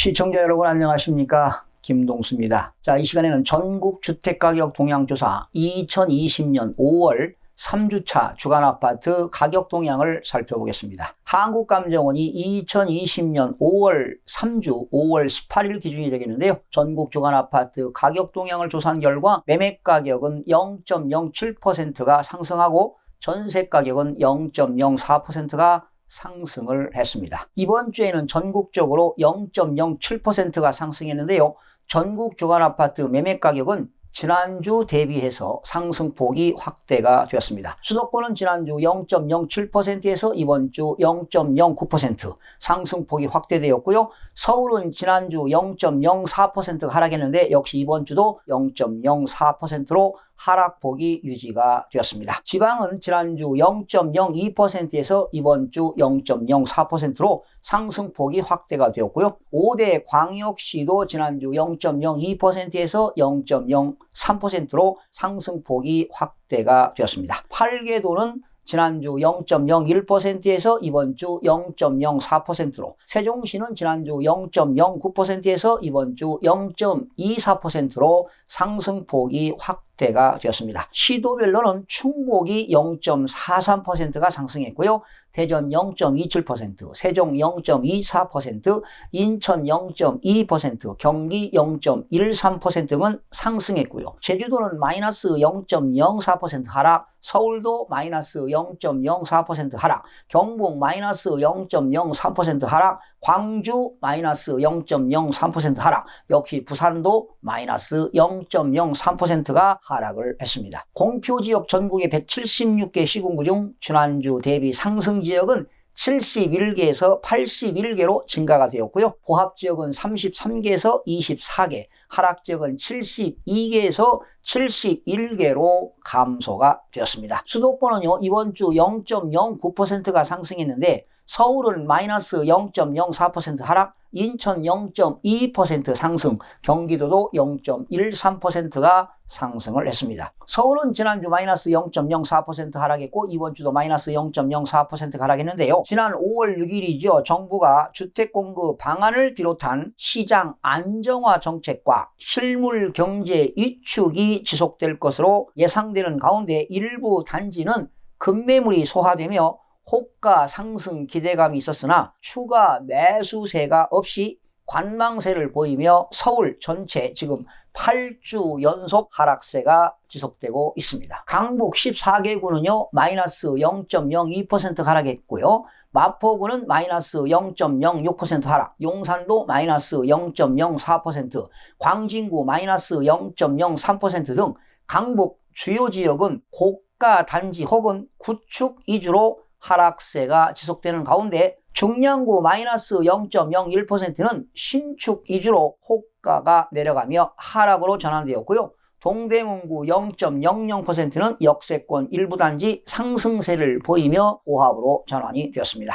시청자 여러분 안녕하십니까? 김동수입니다. 자, 이 시간에는 전국 주택가격 동향조사 2020년 5월 3주차 주간아파트 가격 동향을 살펴보겠습니다. 한국감정원이 2020년 5월 3주 5월 18일 기준이 되겠는데요. 전국 주간아파트 가격 동향을 조사한 결과 매매가격은 0.07%가 상승하고 전세가격은 0.04%가 상승을 했습니다. 이번 주에는 전국적으로 0.07%가 상승했는데요. 전국 주간아파트 매매가격은 지난주 대비해서 상승폭이 확대가 되었습니다. 수도권은 지난주 0.07%에서 이번 주 0.09% 상승폭이 확대되었고요. 서울은 지난주 0.04% 하락했는데 역시 이번 주도 0.04%로 하락폭이 유지가 되었습니다. 지방은 지난주 0.02%에서 이번 주 0.04%로 상승폭이 확대가 되었고요. 5대 광역시도 지난주 0.02%에서 0.03%로 상승폭이 확대가 되었습니다. 8개도는 지난주 0.01%에서 이번 주 0.04%로, 세종시는 지난주 0.09%에서 이번 주 0.24%로 상승폭이 확대가 되었습니다. 시도별로는 충북이 0.43%가 상승했고요. 대전 0.27%, 세종 0.24%, 인천 0.2%, 경기 0.13%는 상승했고요. 제주도는 마이너스 0.04% 하락, 서울도 마이너스 0.04% 하락, 경북 마이너스 0.03% 하락, 광주 마이너스 0.03% 하락, 역시 부산도 마이너스 0.03%가 하락을 했습니다. 공표지역 전국의 176개 시군구 중 지난주 대비 상승 지역은 71개에서 81개로 증가가 되었고요. 보합지역은 33개에서 24개, 하락지역은 72개에서 71개로 감소가 되었습니다. 수도권은요, 이번 주 0.09%가 상승했는데 서울은 마이너스 0.04% 하락, 인천 0.2% 상승, 경기도도 0.13%가 상승을 했습니다. 서울은 지난주 마이너스 0.04% 하락했고 이번 주도 마이너스 0.04% 하락했는데요. 지난 5월 6일이죠. 정부가 주택공급 방안을 비롯한 시장 안정화 정책과 실물 경제 위축이 지속될 것으로 예상되는 가운데 일부 단지는 급매물이 소화되며 호가 상승 기대감이 있었으나 추가 매수세가 없이 관망세를 보이며 서울 전체 지금 8주 연속 하락세가 지속되고 있습니다. 강북 14개구는요 마이너스 0.02% 하락했고요. 마포구는 마이너스 0.06% 하락, 용산도 마이너스 0.04%, 광진구 마이너스 0.03% 등 강북 주요 지역은 고가 단지 혹은 구축 위주로 하락세가 지속되는 가운데 중량구 마이너스 0.01%는 신축 위주로 호가가 내려가며 하락으로 전환되었고요. 동대문구 0.00%는 역세권 일부 단지 상승세를 보이며 보합으로 전환이 되었습니다.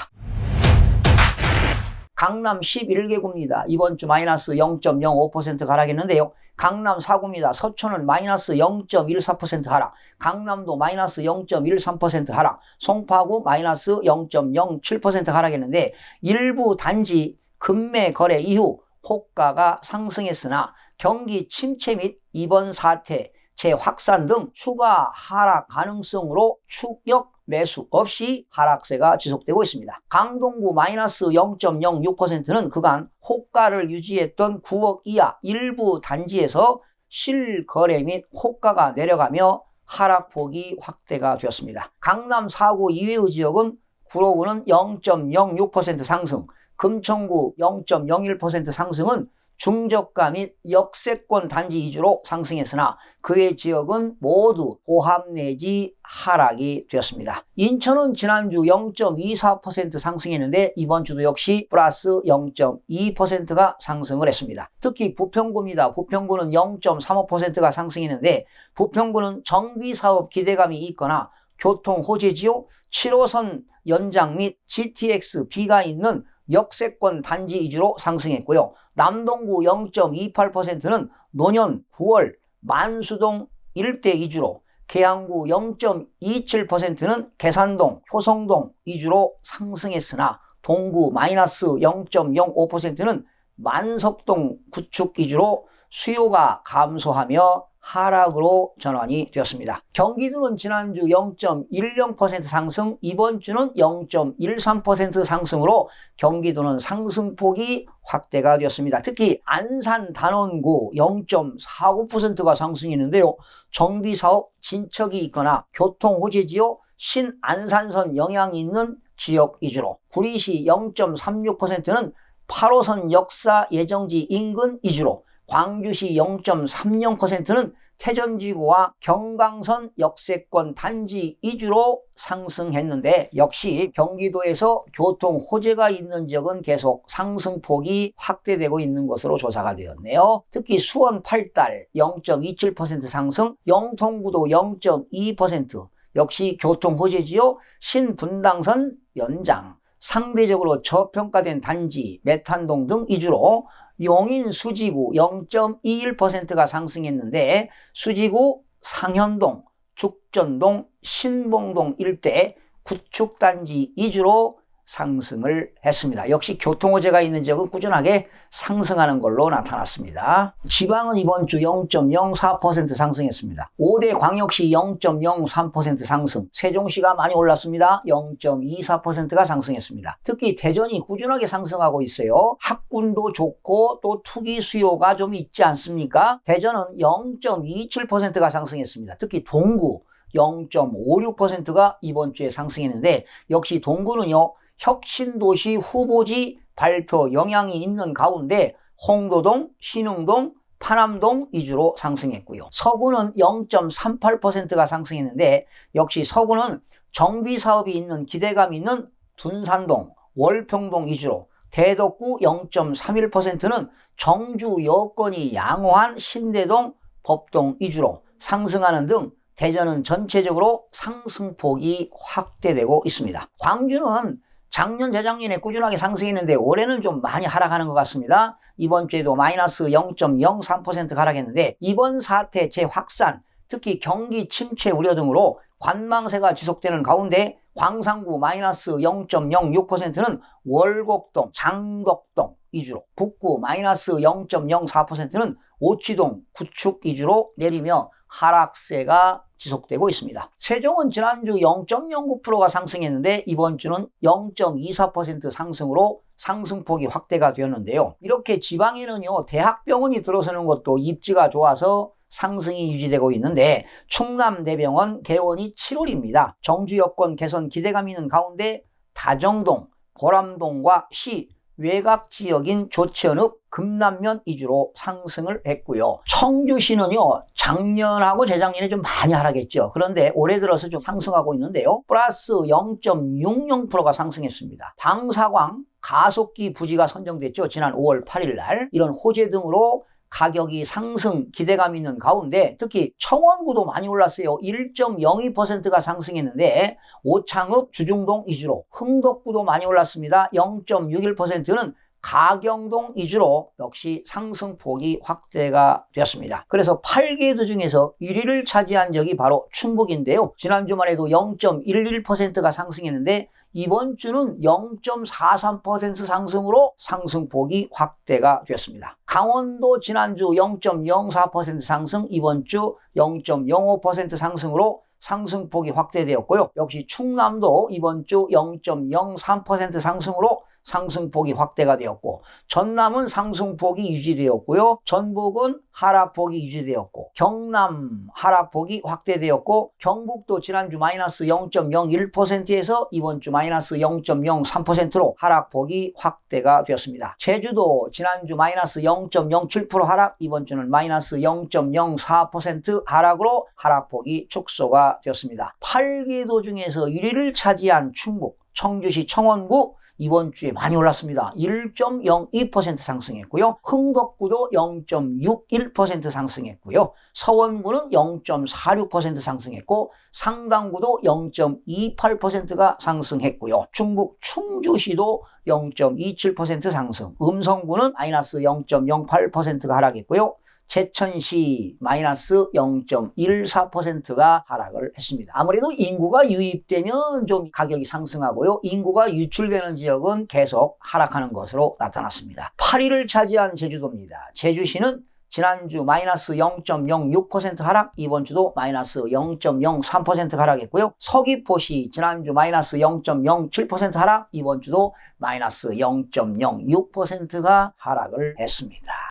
강남 11개구입니다. 이번 주 마이너스 0.05%가 하락했는데요. 강남 4구입니다. 서초는 마이너스 0.14% 하락, 강남도 마이너스 0.13% 하락, 송파구 마이너스 0.07% 하락했는데 일부 단지 급매 거래 이후 호가가 상승했으나 경기 침체 및 이번 사태 재확산 등 추가 하락 가능성으로 추격 매수 없이 하락세가 지속되고 있습니다. 강동구 마이너스 0.06%는 그간 호가를 유지했던 9억 이하 일부 단지에서 실거래 및 호가가 내려가며 하락폭이 확대가 되었습니다. 강남 4구 이외의 지역은 구로구는 0.06% 상승, 금천구 0.01% 상승은 중저가 및 역세권 단지 위주로 상승했으나 그 외 지역은 모두 보합 내지 하락이 되었습니다. 인천은 지난주 0.24% 상승했는데 이번 주도 역시 플러스 0.2%가 상승을 했습니다. 특히 부평구입니다. 부평구는 0.35%가 상승했는데 부평구는 정비사업 기대감이 있거나 교통 호재지요, 7호선 연장 및 GTX B가 있는 역세권 단지 위주로 상승했고요. 남동구 0.28%는 노년 9월 만수동 일대 위주로, 계양구 0.27%는 계산동, 효성동 위주로 상승했으나 동구 마이너스 0.05%는 만석동 구축 위주로 수요가 감소하며 하락으로 전환이 되었습니다. 경기도는 지난주 0.10% 상승, 이번 주는 0.13% 상승으로 경기도는 상승폭이 확대가 되었습니다. 특히 안산 단원구 0.49%가 상승했는데요. 정비사업 진척이 있거나 교통호재지요 신안산선 영향이 있는 지역 위주로, 구리시 0.36%는 8호선 역사 예정지 인근 위주로, 광주시 0.30%는 태전지구와 경강선 역세권 단지 위주로 상승했는데, 역시 경기도에서 교통 호재가 있는 지역은 계속 상승폭이 확대되고 있는 것으로 조사가 되었네요. 특히 수원 8달 0.27% 상승, 영통구도 0.2%, 역시 교통 호재지요 신분당선 연장, 상대적으로 저평가된 단지 메탄동 등 위주로 용인 수지구 0.21%가 상승했는데, 수지구 상현동, 죽전동, 신봉동 일대 구축단지 위주로 상승을 했습니다. 역시 교통호재가 있는 지역은 꾸준하게 상승하는 걸로 나타났습니다. 지방은 이번 주 0.04% 상승했습니다. 5대 광역시 0.03% 상승, 세종시가 많이 올랐습니다. 0.24%가 상승했습니다. 특히 대전이 꾸준하게 상승하고 있어요. 학군도 좋고 또 투기 수요가 좀 있지 않습니까? 대전은 0.27%가 상승했습니다. 특히 동구 0.56%가 이번 주에 상승했는데, 역시 동구는요 혁신도시 후보지 발표 영향이 있는 가운데 홍도동, 신흥동, 파남동 위주로 상승했고요. 서구는 0.38%가 상승했는데, 역시 서구는 정비사업이 있는 기대감 있는 둔산동, 월평동 위주로, 대덕구 0.31%는 정주 여건이 양호한 신대동, 법동 위주로 상승하는 등 대전은 전체적으로 상승폭이 확대되고 있습니다. 광주는 작년, 재작년에 꾸준하게 상승했는데 올해는 좀 많이 하락하는 것 같습니다. 이번 주에도 마이너스 0.03% 하락했는데, 이번 사태 재확산, 특히 경기 침체 우려 등으로 관망세가 지속되는 가운데 광산구 마이너스 0.06%는 월곡동, 장덕동 위주로, 북구 마이너스 0.04%는 오치동, 구축 위주로 내리며 하락세가 지속되고 있습니다. 세종은 지난주 0.09%가 상승했는데 이번 주는 0.24% 상승으로 상승폭이 확대가 되었는데요. 이렇게 지방에는요 대학병원이 들어서는 것도 입지가 좋아서 상승이 유지되고 있는데, 충남대병원 개원이 7월입니다. 정주 여건 개선 기대감 있는 가운데 다정동, 보람동과 시 외곽 지역인 조치현읍, 금남면 위주로 상승을 했고요. 청주시는요 작년하고 재작년에 좀 많이 하락했죠. 그런데 올해 들어서 좀 상승하고 있는데요. 플러스 0.60%가 상승했습니다. 방사광 가속기 부지가 선정됐죠. 지난 5월 8일 날. 이런 호재 등으로 가격이 상승 기대감 있는 가운데 특히 청원구도 많이 올랐어요. 1.02%가 상승했는데 오창읍, 주중동 위주로, 흥덕구도 많이 올랐습니다. 0.61%는 가경동 위주로 역시 상승폭이 확대가 되었습니다. 그래서 8개도 중에서 1위를 차지한 적이 바로 충북인데요. 지난주만 해도 0.11%가 상승했는데 이번 주는 0.43% 상승으로 상승폭이 확대가 되었습니다. 강원도 지난주 0.04% 상승, 이번 주 0.05% 상승으로 상승폭이 확대되었고요. 역시 충남도 이번 주 0.03% 상승으로 상승폭이 확대가 되었고, 전남은 상승폭이 유지되었고요. 전북은 하락폭이 유지되었고, 경남 하락폭이 확대되었고, 경북도 지난주 마이너스 0.01%에서 이번 주 마이너스 0.03%로 하락폭이 확대가 되었습니다. 제주도 지난주 마이너스 0.07% 하락, 이번 주는 마이너스 0.04% 하락으로 하락폭이 축소가 되었습니다. 8개도 중에서 1위를 차지한 충북, 청주시 청원구 이번 주에 많이 올랐습니다. 1.02% 상승했고요. 흥덕구도 0.61% 상승했고요. 서원구는 0.46% 상승했고, 상당구도 0.28%가 상승했고요. 충북 충주시도 0.27% 상승, 음성구는 마이너스 0.08%가 하락했고요. 제천시 마이너스 0.14%가 하락을 했습니다. 아무래도 인구가 유입되면 좀 가격이 상승하고요. 인구가 유출되는 지역은 계속 하락하는 것으로 나타났습니다. 8위를 차지한 제주도입니다. 제주시는 지난주 마이너스 0.06% 하락, 이번 주도 마이너스 0.03% 하락했고요. 서귀포시 지난주 마이너스 0.07% 하락, 이번 주도 마이너스 0.06%가 하락을 했습니다.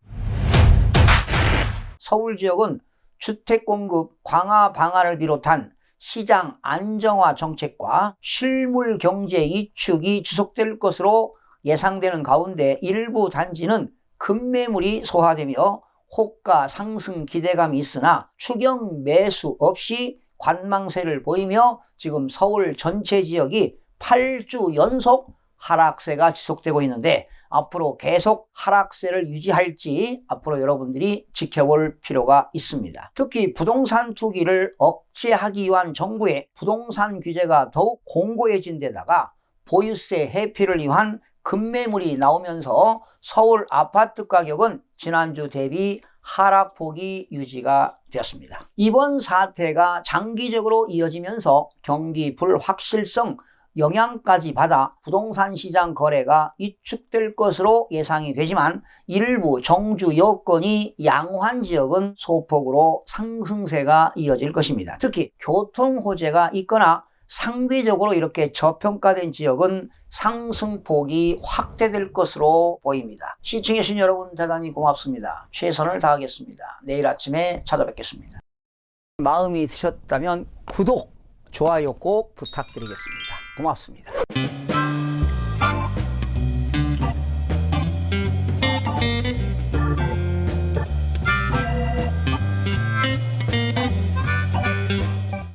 서울 지역은 주택 공급 강화 방안을 비롯한 시장 안정화 정책과 실물 경제 이축이 지속될 것으로 예상되는 가운데 일부 단지는 급매물이 소화되며 호가 상승 기대감이 있으나 추경 매수 없이 관망세를 보이며 지금 서울 전체 지역이 8주 연속 하락세가 지속되고 있는데 앞으로 계속 하락세를 유지할지 앞으로 여러분들이 지켜볼 필요가 있습니다. 특히 부동산 투기를 억제하기 위한 정부의 부동산 규제가 더욱 공고해진 데다가 보유세 회피를 위한 급매물이 나오면서 서울 아파트 가격은 지난주 대비 하락폭이 유지가 되었습니다. 이번 사태가 장기적으로 이어지면서 경기 불확실성 영향까지 받아 부동산 시장 거래가 위축될 것으로 예상이 되지만 일부 정주 여건이 양호한 지역은 소폭으로 상승세가 이어질 것입니다. 특히 교통 호재가 있거나 상대적으로 이렇게 저평가된 지역은 상승폭이 확대될 것으로 보입니다. 시청해주신 여러분 대단히 고맙습니다. 최선을 다하겠습니다. 내일 아침에 찾아뵙겠습니다. 마음이 드셨다면 구독, 좋아요 꼭 부탁드리겠습니다. 고맙습니다.